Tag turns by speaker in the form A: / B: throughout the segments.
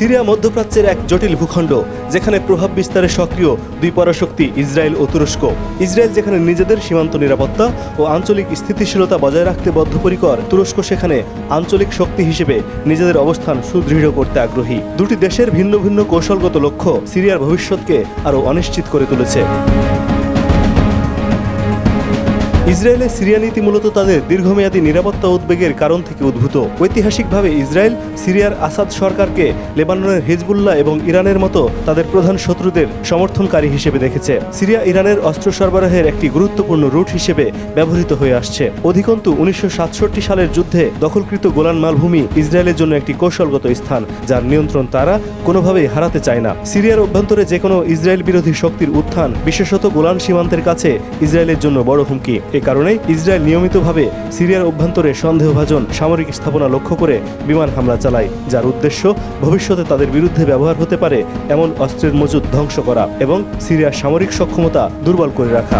A: Syria মধ্যপ্রাচ্যের এক জটিল ভূখণ্ড, যেখানে প্রভাব বিস্তারে সক্রিয় দুই পরাশক্তি ইসরায়েল ও তুরস্ক। ইসরায়েল যেখানে নিজেদের সীমান্ত নিরাপত্তা ও আঞ্চলিক স্থিতিশীলতা বজায় রাখতে বদ্ধপরিকর, তুরস্ক সেখানে আঞ্চলিক শক্তি হিসেবে নিজেদের অবস্থান সুদৃঢ় করতে আগ্রহী। দুটি দেশের ভিন্ন ভিন্ন কৌশলগত লক্ষ্য সিরিয়ার ভবিষ্যৎকে আরও অনিশ্চিত করে তুলেছে। ইসরায়েলের সিরিয়া নীতি মূলত তাদের দীর্ঘমেয়াদী নিরাপত্তা উদ্বেগের কারণ থেকে উদ্ভূত। ঐতিহাসিকভাবে ইসরায়েল সিরিয়ার আসাদ সরকারকে লেবাননের হিজবুল্লাহ এবং ইরানের মতো তাদের প্রধান শত্রুদের সমর্থনকারী হিসেবে দেখেছে। সিরিয়া ইরানের অস্ত্র সরবরাহের একটি গুরুত্বপূর্ণ রুট হিসেবে ব্যবহৃত হয়ে আসছে। অধিকন্তু 1967 সালের যুদ্ধে দখলকৃত গোলান মালভূমি ইসরায়েলের জন্য একটি কৌশলগত স্থান, যার নিয়ন্ত্রণ তারা কোনোভাবেই হারাতে চায় না। সিরিয়ার অভ্যন্তরে যে কোনো ইসরায়েল বিরোধী শক্তির উত্থান, বিশেষত গোলান সীমান্তের কাছে, ইসরায়েলের জন্য বড় হুমকি। এ কারণে ইসরায়েল নিয়মিতভাবে সিরিয়ার অভ্যন্তরে সন্দেহভাজন সামরিক স্থাপনা লক্ষ্য করে বিমান হামলা চালায়, যার উদ্দেশ্য ভবিষ্যতে তাদের বিরুদ্ধে ব্যবহার হতে পারে এমন অস্ত্রের মজুদ ধ্বংস করা এবং সিরিয়ার সামরিক সক্ষমতা দুর্বল করে রাখা।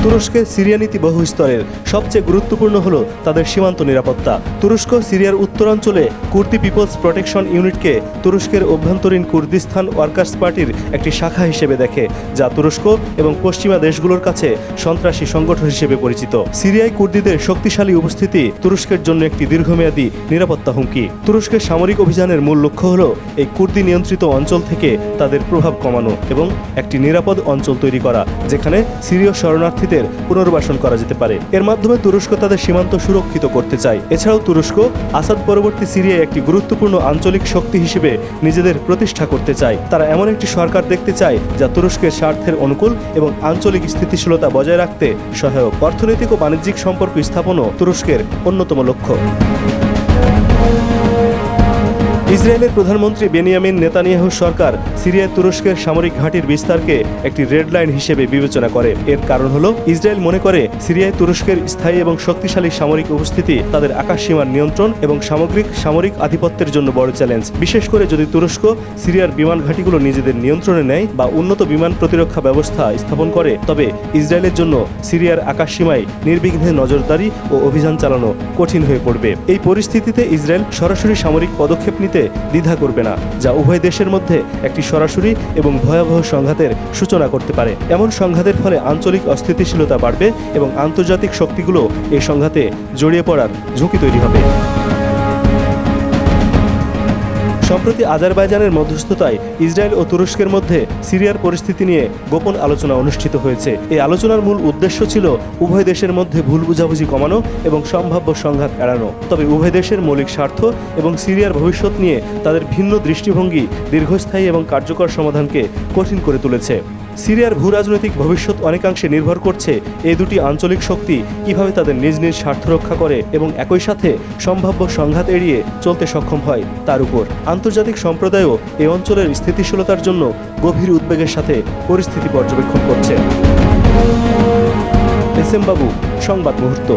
A: তুরস্কের সিরিয়া নীতি বহু স্তরের। সবচেয়ে গুরুত্বপূর্ণ হল তাদের সীমান্ত নিরাপত্তা। তুরস্ক সিরিয়ার উত্তরাঞ্চলে কুর্দি পিপলস প্রোটেকশন ইউনিটকে তুরস্কের অভ্যন্তরীণ কুর্দিস্তান ওয়ার্কার্স পার্টির একটি শাখা হিসেবে দেখে, যা তুরস্ক এবং পশ্চিমা দেশগুলোর কাছে সন্ত্রাসী সংগঠন হিসেবে পরিচিত। সিরিয়ায় কুর্দিদের শক্তিশালী উপস্থিতি তুরস্কের জন্য একটি দীর্ঘমেয়াদী নিরাপত্তা হুমকি। তুরস্কের সামরিক অভিযানের মূল লক্ষ্য হল এই কুর্দি নিয়ন্ত্রিত অঞ্চল থেকে তাদের প্রভাব কমানো এবং একটি নিরাপদ অঞ্চল তৈরি করা, যেখানে সিরীয় শরণার্থীদের পুনর্বাসন করা যেতে পারে। এর মাধ্যমে তুরস্ক তাদের সীমান্ত সুরক্ষিত করতে চায়। এছাড়াও তুরস্ক আসাদ পরবর্তী সিরিয়ায় একটি গুরুত্বপূর্ণ আঞ্চলিক শক্তি হিসেবে নিজেদের প্রতিষ্ঠা করতে চায়। তারা এমন একটি সরকার দেখতে চায় যা তুরস্কের স্বার্থের অনুকূল এবং আঞ্চলিক স্থিতিশীলতা বজায় রাখতে সহায়ক। অর্থনৈতিক ও বাণিজ্যিক সম্পর্ক স্থাপনও তুরস্কের অন্যতম লক্ষ্য। ইসরায়েলের প্রধানমন্ত্রী বেনিয়ামিন নেতানিয়াহু সরকার সিরিয়ায় তুরস্কের সামরিক ঘাঁটির বিস্তারকে একটি রেড লাইন হিসেবে বিবেচনা করে। এর কারণ হল ইসরায়েল মনে করে সিরিয়ায় তুরস্কের স্থায়ী এবং শক্তিশালী সামরিক উপস্থিতি তাদের আকাশসীমার নিয়ন্ত্রণ এবং সামগ্রিক সামরিক আধিপত্যের জন্য বড় চ্যালেঞ্জ। বিশেষ করে যদি তুরস্ক সিরিয়ার বিমান ঘাঁটিগুলো নিজেদের নিয়ন্ত্রণে নেয় বা উন্নত বিমান প্রতিরক্ষা ব্যবস্থা স্থাপন করে, তবে ইসরায়েলের জন্য সিরিয়ার আকাশসীমায় নির্বিঘ্নে নজরদারি ও অভিযান চালানো কঠিন হয়ে পড়বে। এই পরিস্থিতিতে ইসরায়েল সরাসরি সামরিক পদক্ষেপ নিতে দ্বিধা করবে না, যা উভয় দেশের মধ্যে একটি সরাসরি এবং ভয়াবহ সংঘাতের সূচনা করতে পারে। এমন সংঘাতের ফলে আঞ্চলিক অস্থিতিশীলতা বাড়বে এবং আন্তর্জাতিক শক্তিগুলো এই সংঘাতে জড়িয়ে পড়ার ঝুঁকি তৈরি হবে। সম্প্রতি আজারবাইজানের মধ্যস্থতায় ইসরায়েল ও তুরস্কের মধ্যে সিরিয়ার পরিস্থিতি নিয়ে গোপন আলোচনা অনুষ্ঠিত হয়েছে। এই আলোচনার মূল উদ্দেশ্য ছিল উভয় দেশের মধ্যে ভুল বুঝাবুঝি কমানো এবং সম্ভাব্য সংঘাত এড়ানো। তবে উভয় দেশের মৌলিক স্বার্থ এবং সিরিয়ার ভবিষ্যৎ নিয়ে তাদের ভিন্ন দৃষ্টিভঙ্গি দীর্ঘস্থায়ী এবং কার্যকর সমাধানকে কঠিন করে তুলেছে। সিরিয়ার ভূরাজনৈতিক ভবিষ্যৎ অনেকাংশে নির্ভর করছে এই দুটি আঞ্চলিক শক্তি কিভাবে তাদের নিজ নিজ স্বার্থ রক্ষা করে এবং একই সাথে সম্ভাব্য সংঘাত এড়িয়ে চলতে সক্ষম হয় তার উপর। আন্তর্জাতিক সম্প্রদায়ও এই অঞ্চলের স্থিতিশীলতার জন্য গভীর উদ্বেগের সাথে পরিস্থিতি পর্যবেক্ষণ করছে। এস এম বাবু, সংবাদ মুহূর্ত।